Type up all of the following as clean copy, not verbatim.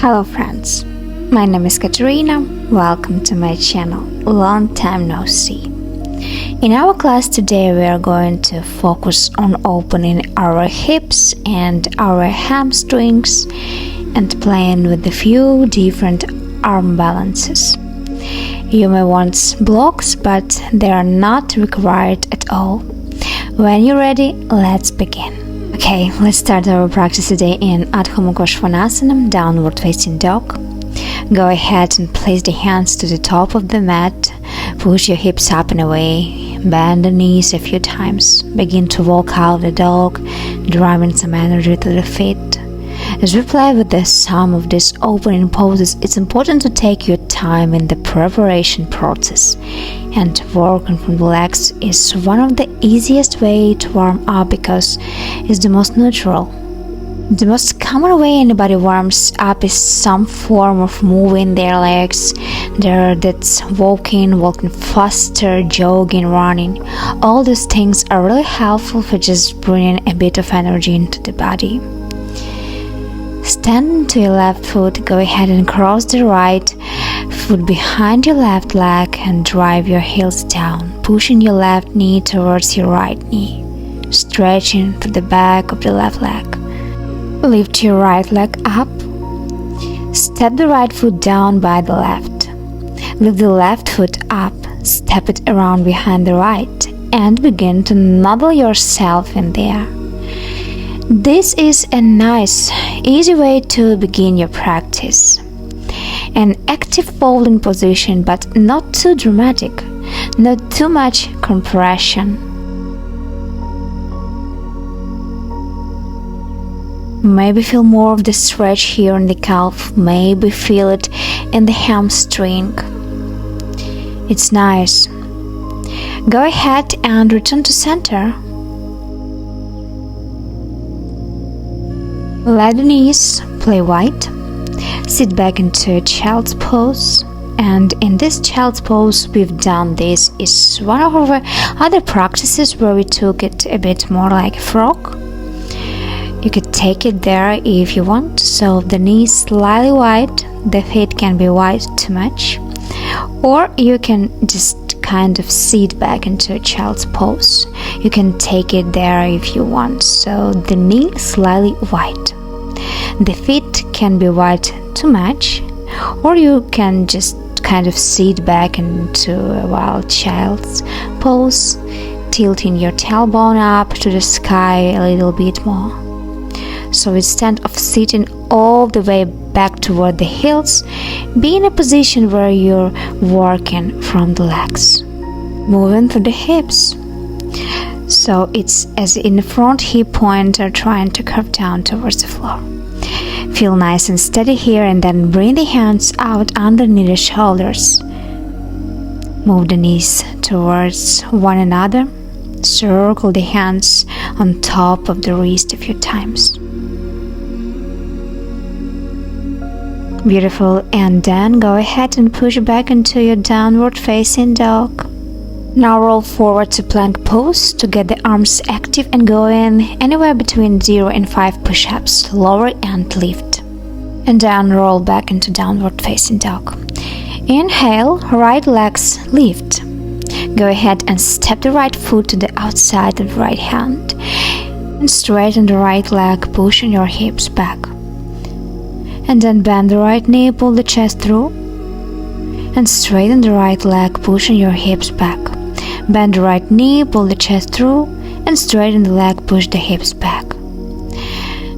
Hello friends, my name is Katerina. Welcome to my channel. Long time no see. In our class today we are going to focus on opening our hips and our hamstrings and playing with a few different arm balances. You may want blocks, but they are not required at all. When you're ready, let's begin. Okay, let's start our practice today in Adho Mukha Svanasana, downward facing dog. Go ahead and place the hands to the top of the mat. Push your hips up and away. Bend the knees a few times. Begin to walk out the dog, driving some energy to the feet. As we play with the sum of these opening poses, it's important to take your time in the preparation process. And working from the legs is one of the easiest way to warm up because it's the most natural. The most common way anybody warms up is some form of moving their legs. That's walking faster, jogging, running. All these things are really helpful for just bringing a bit of energy into the body. Stand to your left foot, go ahead and cross the right foot behind your left leg and drive your heels down, pushing your left knee towards your right knee, stretching to the back of the left leg. Lift your right leg up, step the right foot down by the left. Lift the left foot up, step it around behind the right, and begin to nodle yourself in there. This is a nice, easy way to begin your practice. An active folding position, but not too dramatic, not too much compression. Maybe feel more of the stretch here in the calf, maybe feel it in the hamstring. It's nice. Go ahead and return to center. Let the knees play wide. Sit back into a child's pose. And in this child's pose, we've done this. Is one of our other practices where we took it a bit more like a frog. You could take it there if you want. So the knees slightly wide, the feet can be wide too much. Or you can just kind of sit back into a child's pose. You can take it there if you want. So the knee slightly wide. The feet can be wide too much, or you can just kind of sit back into a wild child's pose, tilting your tailbone up to the sky a little bit more. So instead of sitting all the way back toward the heels, be in a position where you're working from the legs, moving through the hips. So it's as in the front hip pointer trying to curve down towards the floor. Feel nice and steady here, and then bring the hands out underneath the shoulders. Move the knees towards one another. Circle the hands on top of the wrist a few times. Beautiful, and then go ahead and push back into your downward facing dog. Now roll forward to plank pose to get the arms active and go in anywhere between 0 and 5 push-ups, lower and lift. And then roll back into downward facing dog. Inhale, right legs lift. Go ahead and step the right foot to the outside of the right hand. And straighten the right leg, pushing your hips back. And then bend the right knee, pull the chest through. And straighten the right leg, pushing your hips back. Bend the right knee, pull the chest through, and straighten the leg, push the hips back.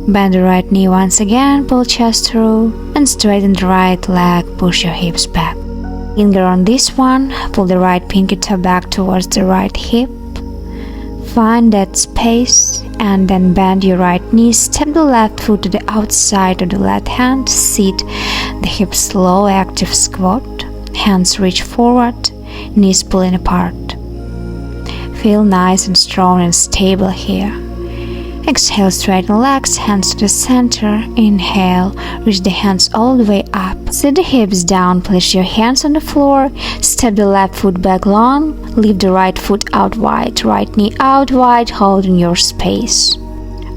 Bend the right knee once again, pull chest through, and straighten the right leg, push your hips back. Finger on this one, pull the right pinky toe back towards the right hip. Find that space, and then bend your right knee, step the left foot to the outside of the left hand, sit the hips slow, active squat, hands reach forward, knees pulling apart. Feel nice and strong and stable here. Exhale, straighten legs, hands to the center. Inhale, reach the hands all the way up. Sit the hips down, place your hands on the floor. Step the left foot back long. Leave the right foot out wide, right knee out wide, holding your space.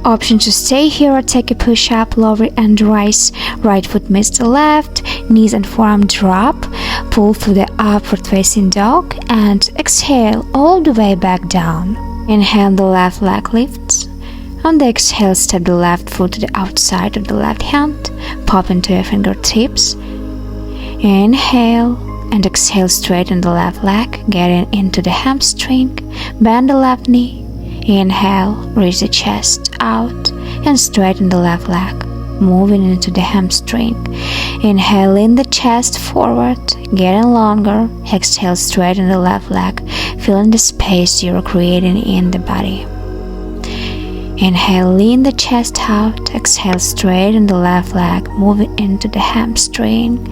Option to stay here or take a push-up, lower and rise. Right foot meets the left, knees and forearm drop. Pull through the upward facing dog and exhale all the way back down. Inhale, the left leg lifts. On the exhale, step the left foot to the outside of the left hand. Pop into your fingertips. Inhale and exhale, straighten the left leg, getting into the hamstring. Bend the left knee. Inhale, reach the chest out and straighten the left leg, moving into the hamstring. Inhale, lean the chest forward, getting longer. Exhale, straighten the left leg, feeling the space you're creating in the body. Inhale, lean the chest out. Exhale, straighten the left leg, moving into the hamstring.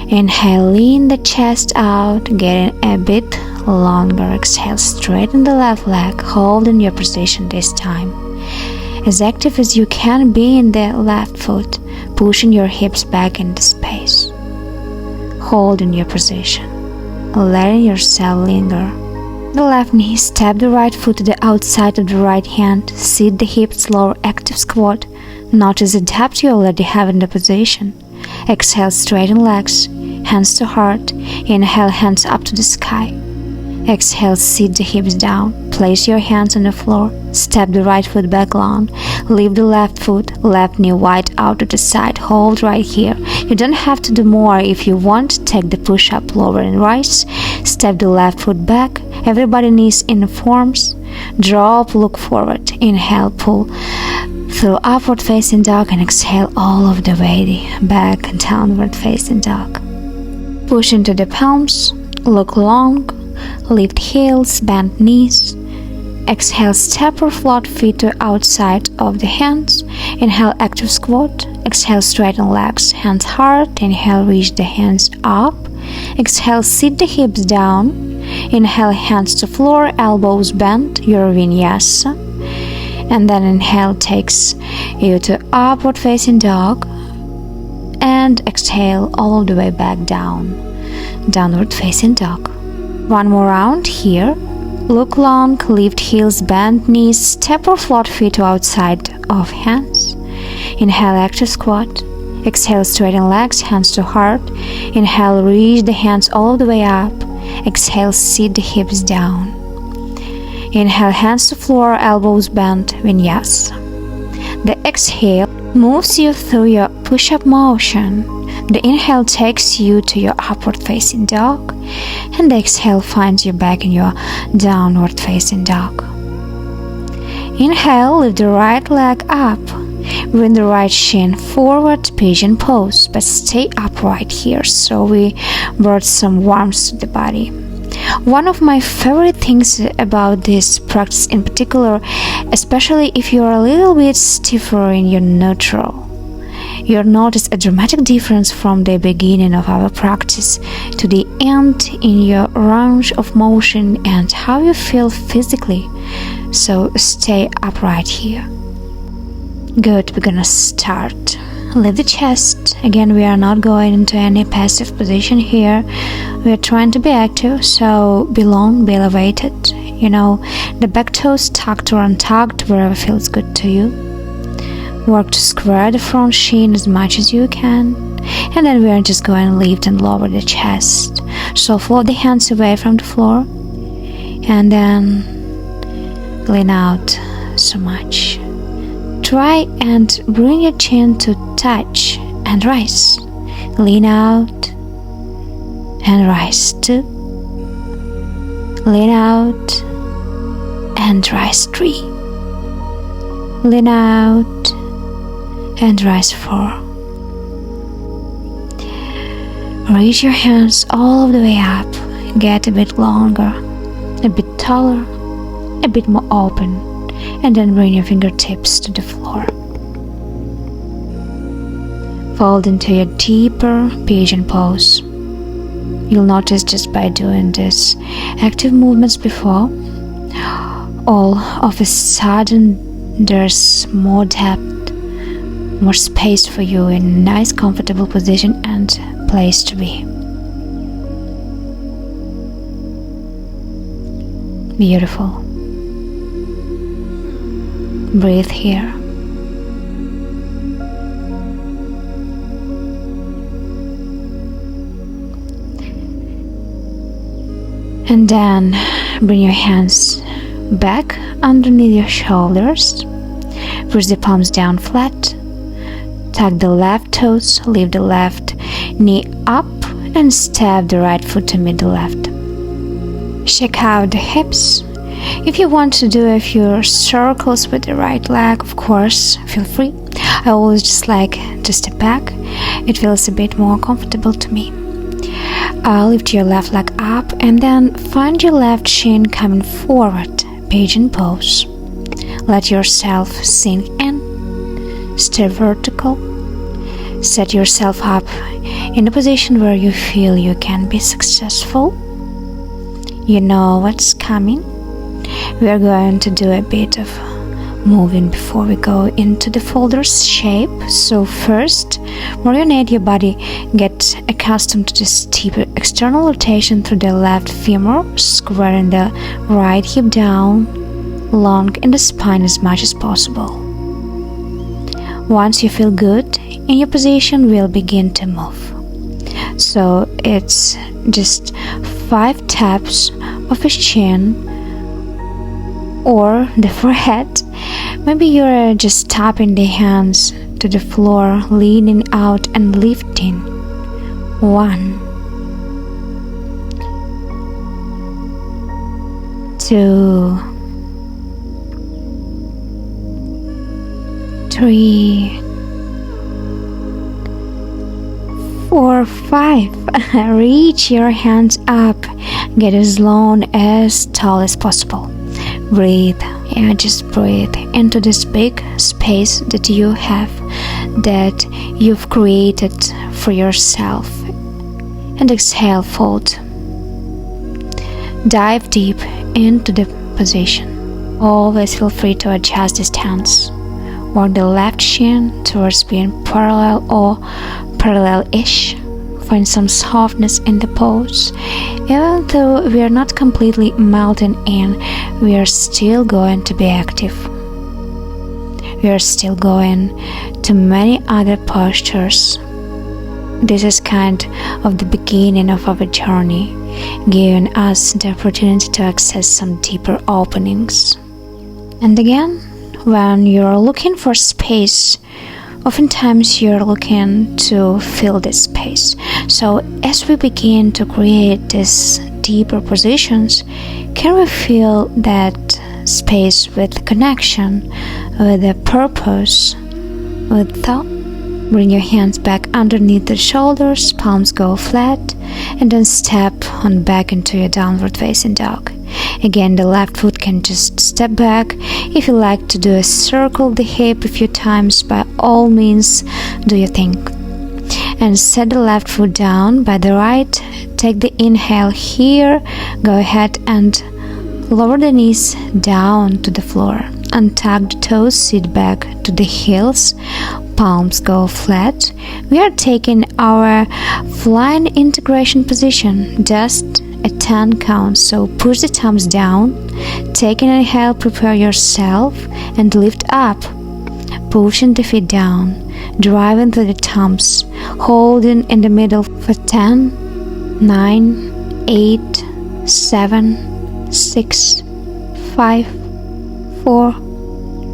Inhale, lean the chest out, getting a bit longer. Exhale, straighten the left leg, holding your position this time. As active as you can be in the left foot, pushing your hips back into space. Holding your position, letting yourself linger. The left knee, step the right foot to the outside of the right hand, seat the hips, lower active squat. Notice the depth you already have in the position. Exhale, straighten legs, hands to heart. Inhale, hands up to the sky. Exhale, sit the hips down. Place your hands on the floor. Step the right foot back long. Lift the left foot, left knee wide out to the side. Hold right here. You don't have to do more. If you want, take the push-up, lower and rise. Step the left foot back. Everybody knees in forms. Drop, look forward. Inhale, pull through upward facing dog and exhale all of the way back and downward facing dog. Push into the palms. Look long. Lift heels, bend knees. Exhale, step or float feet to outside of the hands. Inhale, active squat. Exhale, straighten legs, hands hard. Inhale, reach the hands up. Exhale, sit the hips down. Inhale, hands to floor, elbows bent, your Vinyasa. And then inhale takes you to upward facing dog. And exhale all the way back down, downward facing dog. One more round here. Look long, lift heels, bend knees, step or float feet to outside of hands. Inhale, active squat. Exhale, straighten legs, hands to heart. Inhale, reach the hands all the way up. Exhale, sit the hips down. Inhale, hands to floor, elbows bent, Vinyasa. The exhale moves you through your push-up motion. The inhale takes you to your upward facing dog, and the exhale finds you back in your downward facing dog. Inhale, lift the right leg up. Bring the right shin forward, pigeon pose, but stay upright here so we brought some warmth to the body. One of my favorite things about this practice in particular, especially if you're a little bit stiffer in your neutral, you'll notice a dramatic difference from the beginning of our practice to the end in your range of motion and how you feel physically. So stay upright here. Good, we're gonna start. Lift the chest. Again, we are not going into any passive position here. We are trying to be active, so be long, be elevated. The back toes tucked or untucked, wherever feels good to you. Work to square the front shin as much as you can. And then we are just going to lift and lower the chest. So float the hands away from the floor. And then lean out so much. Try and bring your chin to touch and rise. Lean out and rise 2. Lean out and rise 3. Lean out and rise 4. Reach your hands all the way up. Get a bit longer, a bit taller, a bit more open, and then bring your fingertips to the floor. Fold into your deeper pigeon pose. You'll notice just by doing this active movements before, all of a sudden there's more depth, more space for you in a nice comfortable position and place to be. Beautiful. Breathe here. And then bring your hands back underneath your shoulders. Push the palms down flat. Tuck the left toes, lift the left knee up, and step the right foot to meet the left. Shake out the hips. If you want to do a few circles with the right leg, of course, feel free. I always just like to step back. It feels a bit more comfortable to me. Lift your left leg up and then find your left shin coming forward, pigeon pose. Let yourself sink in. Stay vertical. Set yourself up in a position where you feel you can be successful. You know what's coming. We are going to do a bit of moving before we go into the folder shape. So first, marinate your body, get accustomed to this deep external rotation through the left femur, squaring the right hip down, long in the spine as much as possible. Once you feel good in your position, we'll begin to move. So it's just 5 taps of his chin or the forehead. Maybe you're just tapping the hands to the floor, leaning out and lifting. 1, 2, 3, 4, 5. Reach your hands up. Get as long, as tall as possible. Breathe. Just breathe into this big space that you have, that you've created for yourself. And exhale, fold. Dive deep into the position. Always feel free to adjust the stance. Work the left shin towards being parallel or parallel-ish. Find some softness in the pose. Even though we are not completely melting in, we are still going to be active. We are still going to many other postures. This is kind of the beginning of our journey, giving us the opportunity to access some deeper openings. And again, when you're looking for space, oftentimes you're looking to fill this space. So as we begin to create these deeper positions, can we fill that space with connection, with a purpose, with thought? Bring your hands back underneath the shoulders, palms go flat, and then step on back into your downward facing dog. Again, the left foot can just step back. If you like to do a circle the hip a few times, by all means do your thing. And set the left foot down by the right. Take the inhale here. Go ahead and lower the knees down to the floor. Untuck the toes, sit back to the heels. Palms go flat. We are taking our flying integration position, just a 10 count. So push the thumbs down. Take an inhale, prepare yourself, and lift up. Pushing the feet down, driving through the thumbs, holding in the middle for 10, 9, 8, 7, 6, 5, 4,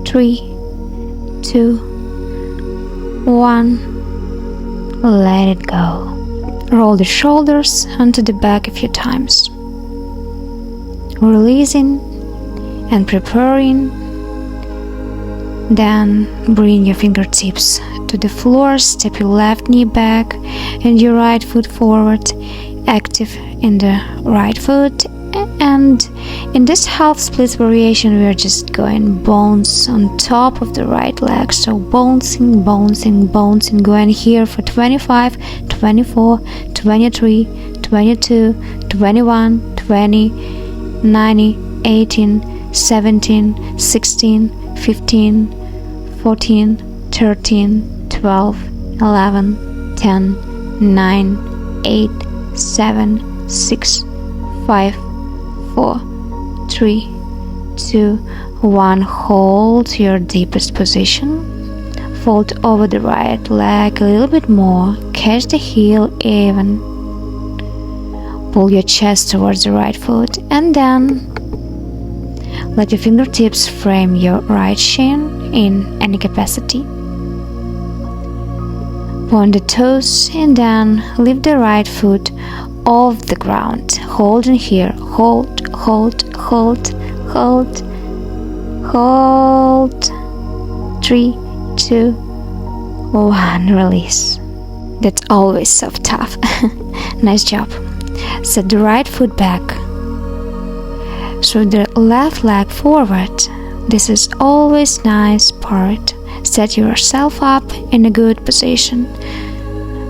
3, 2, 1. Let it go. Roll the shoulders onto the back a few times. Releasing and preparing. Then bring your fingertips to the floor, step your left knee back and your right foot forward, active in the right foot. And in this half split variation, we are just going bounce on top of the right leg. So bouncing, bouncing, bouncing, going here for 25, 24, 23, 22, 21, 20, 19, 18, 17, 16, 15, 14, 13, 12, 11, 10, 9, 8, 7, 6, 5, 4, 3, 2, 1. Hold your deepest position. Fold over the right leg a little bit more. Catch the heel even. Pull your chest towards the right foot and then let your fingertips frame your right shin in any capacity. Point the toes and then lift the right foot off the ground. Hold in here. Hold, hold, hold, hold, hold. 3, 2, 1. Release. That's always so tough. Nice job. Set the right foot back. Throw the left leg forward. This is always nice part. Set yourself up in a good position.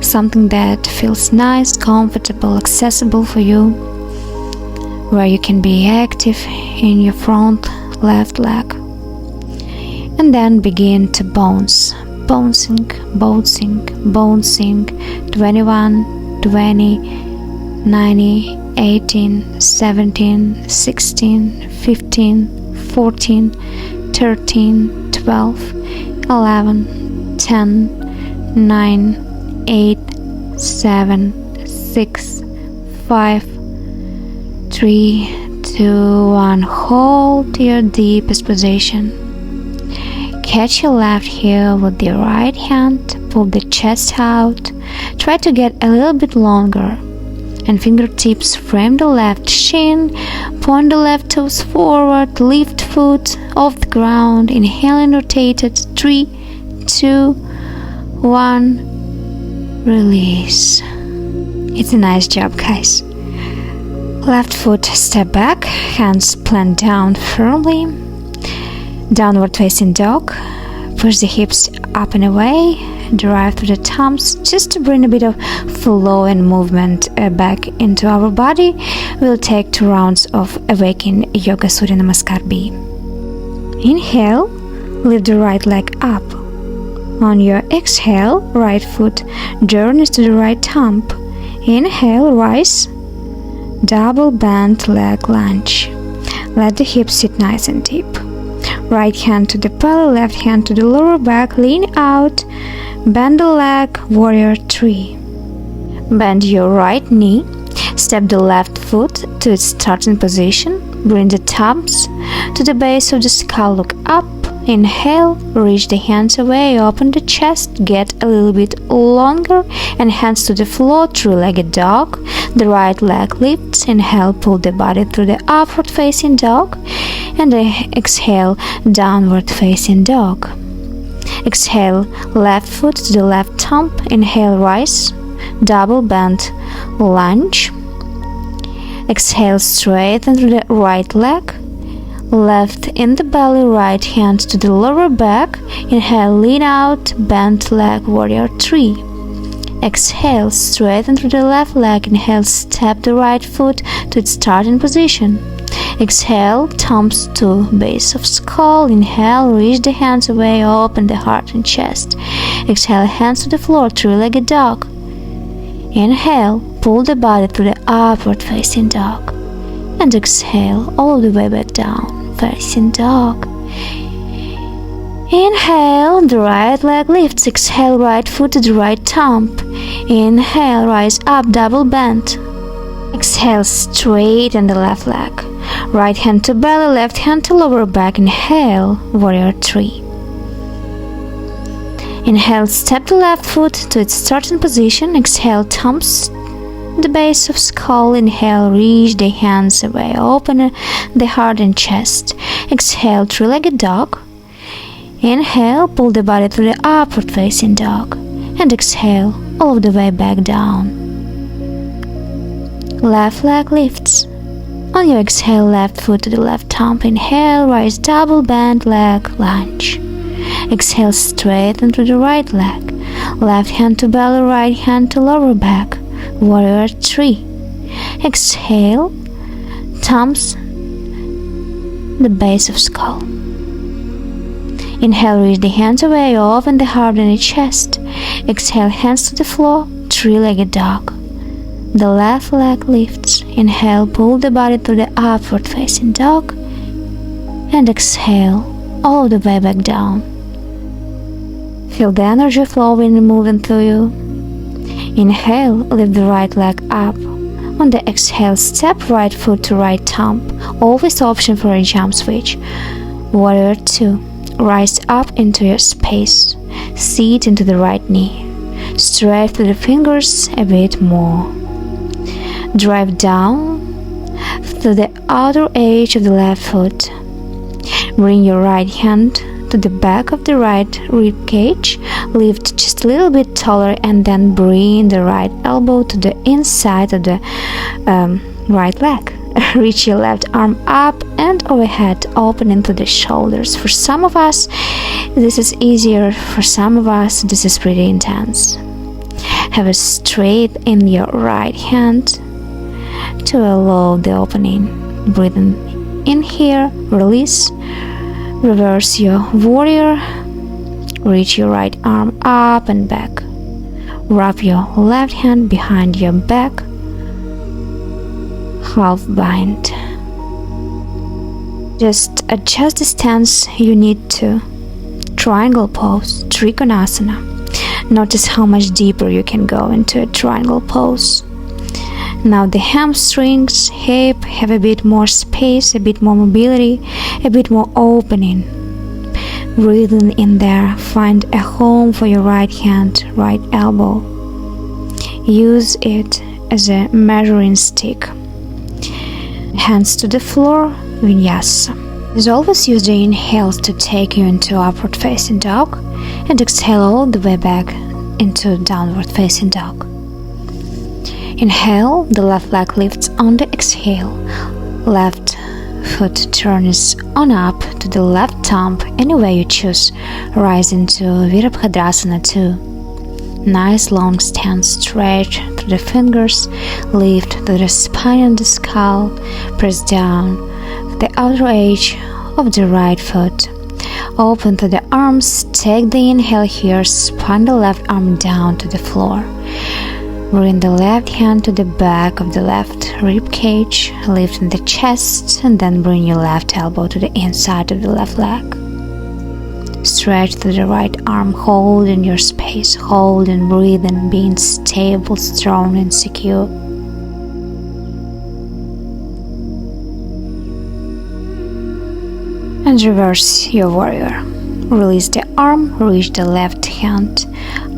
Something that feels nice, comfortable, accessible for you, where you can be active in your front left leg. And then begin to bounce. Bouncing, bouncing, bouncing. 21, 20, 19, 18, 17, 16, 15, 14, 13, 12, 11, 10, 9, 8, 7, 6, 5, 3, 2, 1. Hold your deepest position. Catch your left heel with your right hand. Pull the chest out. Try to get a little bit longer. And fingertips frame the left shin. Point the left toes forward. Lift foot off the ground. Inhale and rotate it. 3, 2, 1. Release. It's a nice job, guys. Left foot step back. Hands plant down firmly. Downward facing dog. Push the hips up and away. Drive through the thumbs just to bring a bit of flow and movement back into our body. We'll take 2 rounds of awaken Yoga Surya Namaskar B. Inhale, lift the right leg up. On your exhale, right foot journeys to the right thumb. Inhale, rise. Double bent leg lunge. Let the hips sit nice and deep. Right hand to the belly, left hand to the lower back, lean out, bend the leg, warrior 3. Bend your right knee, step the left foot to its starting position, bring the thumbs to the base of the skull, look up, inhale, reach the hands away, open the chest, get a little bit longer, and hands to the floor, 3-legged dog. The right leg lifts, inhale, pull the body through the upward facing dog, and exhale, downward facing dog. Exhale, left foot to the left thumb, inhale, rise, double bend, lunge. Exhale, straighten through the right leg, left in the belly, right hand to the lower back, inhale, lean out, bend leg, warrior 3. Exhale, straighten through the left leg, inhale, step the right foot to its starting position. Exhale, thumbs to base of skull, inhale, reach the hands away, open the heart and chest. Exhale, hands to the floor, 3-legged dog. Inhale, pull the body through the upward facing dog. And exhale, all the way back down, facing dog. Inhale, the right leg lifts. Exhale, right foot to the right thumb. Inhale, rise up, double bend. Exhale, straighten the left leg. Right hand to belly, left hand to lower back. Inhale, warrior 3. Inhale, step the left foot to its starting position. Exhale, thumbs the base of skull. Inhale, reach the hands away, open the heart and chest. Exhale, 3-legged dog. Inhale, pull the body through the upward facing dog. And exhale, all the way back down. Left leg lifts. On your exhale, left foot to the left thumb. Inhale, rise, double bend leg, lunge. Exhale, straighten through the right leg. Left hand to belly, right hand to lower back. Warrior 3. Exhale, thumbs the base of skull. Inhale, reach the hands away, open the heart and the chest. Exhale, hands to the floor, 3-legged dog. The left leg lifts. Inhale, pull the body through the upward facing dog. And exhale, all the way back down. Feel the energy flowing and moving through you. Inhale, lift the right leg up. On the exhale, step right foot to right thumb. Always option for a jump switch. Warrior 2. Rise up into your space. Seat into the right knee. Stretch the fingers a bit more. Drive down to the outer edge of the left foot. Bring your right hand to the back of the right rib cage. Lift just a little bit taller and then bring the right elbow to the inside of the right leg. Reach your left arm up and overhead, open into the shoulders. For some of us, this is easier. For some of us, this is pretty intense. Have a straight in your right hand to allow the opening. Breathe in here, release. Reverse your warrior. Reach your right arm up and back. Wrap your left hand behind your back. Half bind. Just adjust the stance you need to. Triangle pose, Trikonasana. Notice how much deeper you can go into a triangle pose. Now the hamstrings, hip have a bit more space, a bit more mobility, a bit more opening. Breathing in there, find a home for your right hand, right elbow. Use it as a measuring stick. Hands to the floor, Vinyasa. As always, use the inhales to take you into upward facing dog and exhale all the way back into downward facing dog. Inhale, the left leg lifts on the exhale. Left foot turns on up to the left thumb, any way you choose. Rise into Virabhadrasana 2. Nice long stance, stretch through the fingers, lift to the spine and the skull, press down the outer edge of the right foot. Open to the arms, take the inhale here, spine the left arm down to the floor. Bring the left hand to the back of the left rib cage, lift in the chest, and then bring your left elbow to the inside of the left leg. Stretch to the right arm, hold in your space, hold and breathe and being stable, strong and secure. And reverse your warrior. Release the arm, reach the left hand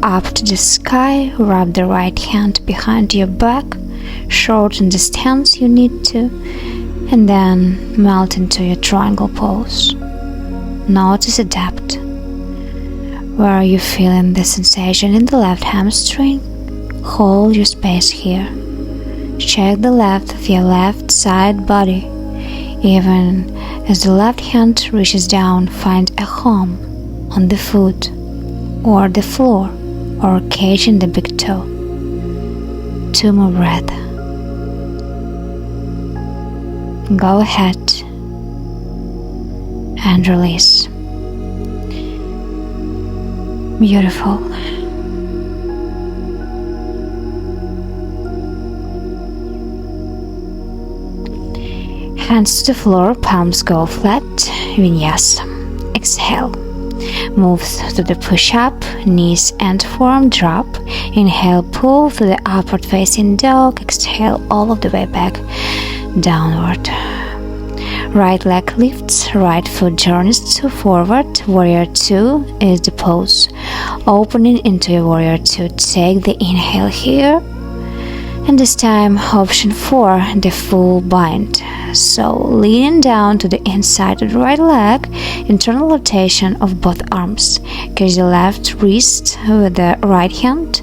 up to the sky, wrap the right hand behind your back, shorten the stance you need to, and then melt into your triangle pose. Notice the depth. Where are you feeling the sensation in the left hamstring? Hold your space here. Check the left of your left side body. Even as the left hand reaches down, find a home on the foot or the floor or cage in the big toe. 2 more breaths. Go ahead and release. Beautiful. Hands to the floor, palms go flat. Vinyasa. Exhale. Move to the push-up, knees and forearm drop. Inhale, pull to the upward facing dog. Exhale all of the way back, downward. Right leg lifts, right foot journeys to forward. Warrior 2 is the pose. Opening into your warrior 2. Take the inhale here. And this time, option 4, the full bind. So, leaning down to the inside of the right leg, internal rotation of both arms. Catch the left wrist with the right hand.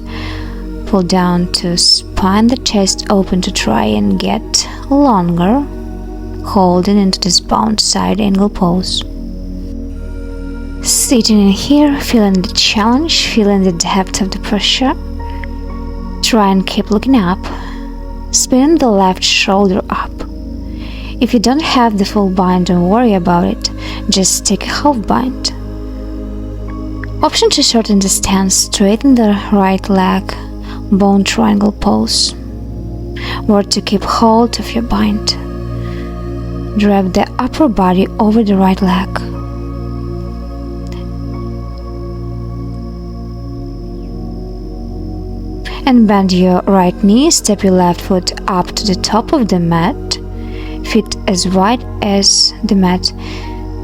Pull down to spine the chest open to try and get longer. Holding into this bound side angle pose. Sitting in here, feeling the challenge, feeling the depth of the pressure. Try and keep looking up. Spin the left shoulder up. If you don't have the full bind, don't worry about it. Just take a half bind. Option to shorten the stance, straighten the right leg, bone triangle pose. Or to keep hold of your bind. Drag the upper body over the right leg. and bend your right knee. Step your left foot up to the top of the mat, feet as wide as the mat.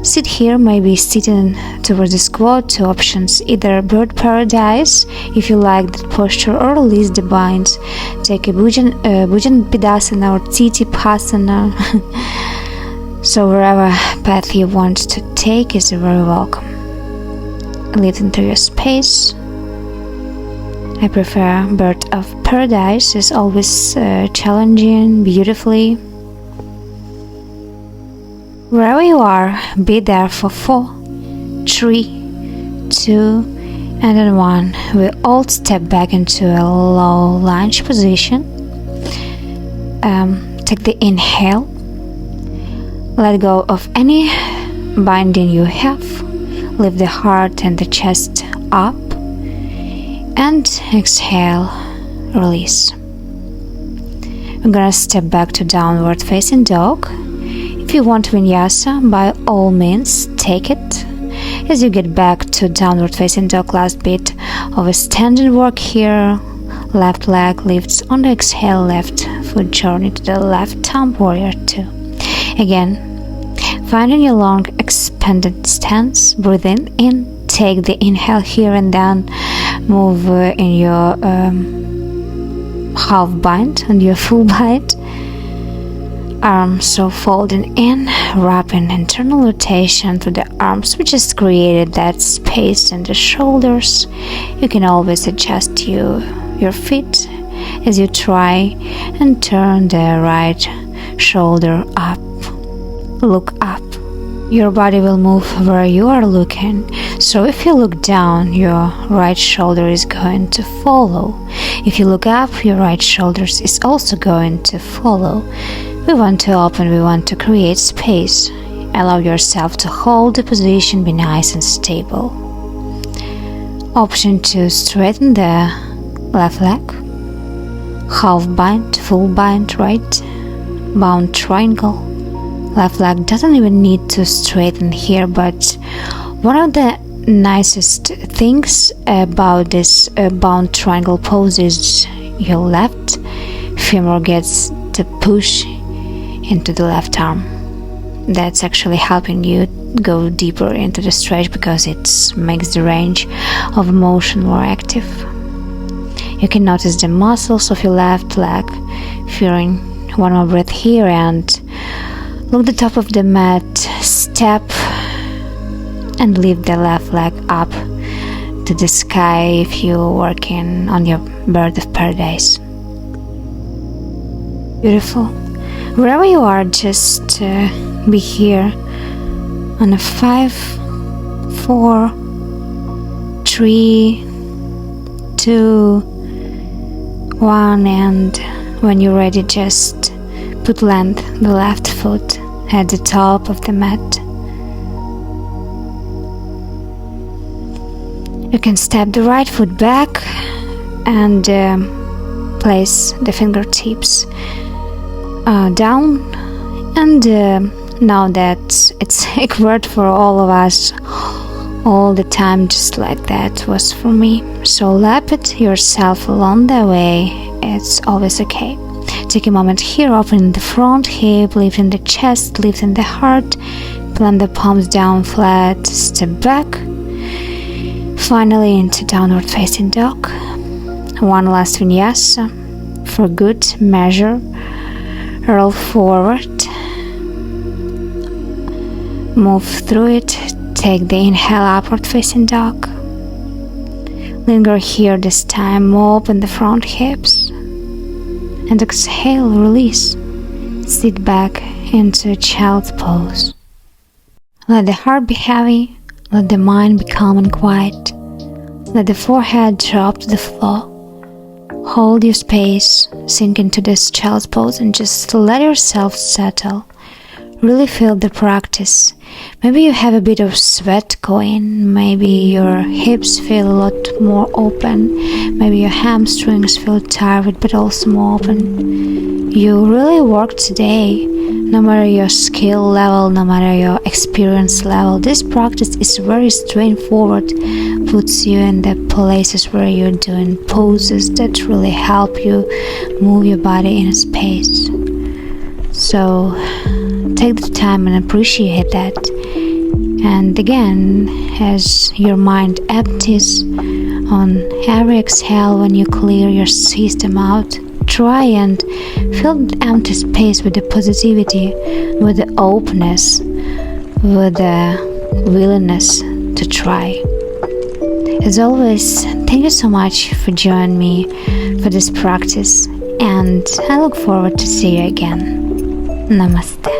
Sit here, maybe sitting towards the squat. Two options: either bird paradise if you like that posture, or release the binds. Take a Bhujan Pidasana or Titi Pasana. So wherever path you want to take is very welcome. Lift into your space. I prefer bird of paradise. It's always challenging beautifully. Wherever you are, be there for 4, 3, 2, and then 1. We all step back into a low lunge position. Take the inhale. Let go of any binding you have. Lift the heart and the chest up. And exhale, release. We're gonna step back to downward facing dog. If you want Vinyasa, by all means, take it. As you get back to downward facing dog, last bit of a standing work here. Left leg lifts on the exhale, left foot journey to the left thumb, warrior 2. Again, finding your long expanded stance, breathe in, take the inhale here and then move in your half bind and your full bind. Arms so folding in, wrapping internal rotation through the arms. We just created that space in the shoulders. You can always adjust your feet as you try and turn the right shoulder up. Look up. Your body will move where you are looking. So if you look down, your right shoulder is going to follow. If you look up, your right shoulder is also going to follow. We want to open, we want to create space. Allow yourself to hold the position, be nice and stable. Option to straighten the left leg. Half bind, full bind, right? Bound triangle. Left leg doesn't even need to straighten here, but one of the nicest things about this bound triangle pose is your left femur gets to push into the left arm. That's actually helping you go deeper into the stretch because it makes the range of motion more active. You can notice the muscles of your left leg. Feeling one more breath here and look the top of the mat, step and lift the left leg up to the sky if you're working on your bird of paradise. Beautiful. Wherever you are, just be here on a 5, 4, 3, 2, 1, and when you're ready, just plant the left foot at the top of the mat. You can step the right foot back and place the fingertips down, and now that it's a word for all of us all the time, just like that was for me. So lap it yourself along the way, it's always okay. Take a moment here, opening the front hip, lifting the chest, lifting the heart, plant the palms down flat, step back, finally into downward facing dog. One last vinyasa for good measure. Roll forward, move through it, take the inhale, upward facing dog. Linger here this time, open the front hips, and exhale, release. Sit back into a child's pose. Let the heart be heavy, let the mind be calm and quiet. Let the forehead drop to the floor. Hold your space, sink into this child's pose and just let yourself settle. Really feel the practice. Maybe you have a bit of sweat going, maybe your hips feel a lot more open, maybe your hamstrings feel tired but also more open. you really work today. No matter your skill level, no matter your experience level, this practice is very straightforward. Puts you in the places where you're doing poses that really help you move your body in space. So take the time and appreciate that. And again, as your mind empties on every exhale, when you clear your system out, try and fill the empty space with the positivity, with the openness, with the willingness to try. As always, thank you so much for joining me for this practice, and I look forward to see you again. Namaste.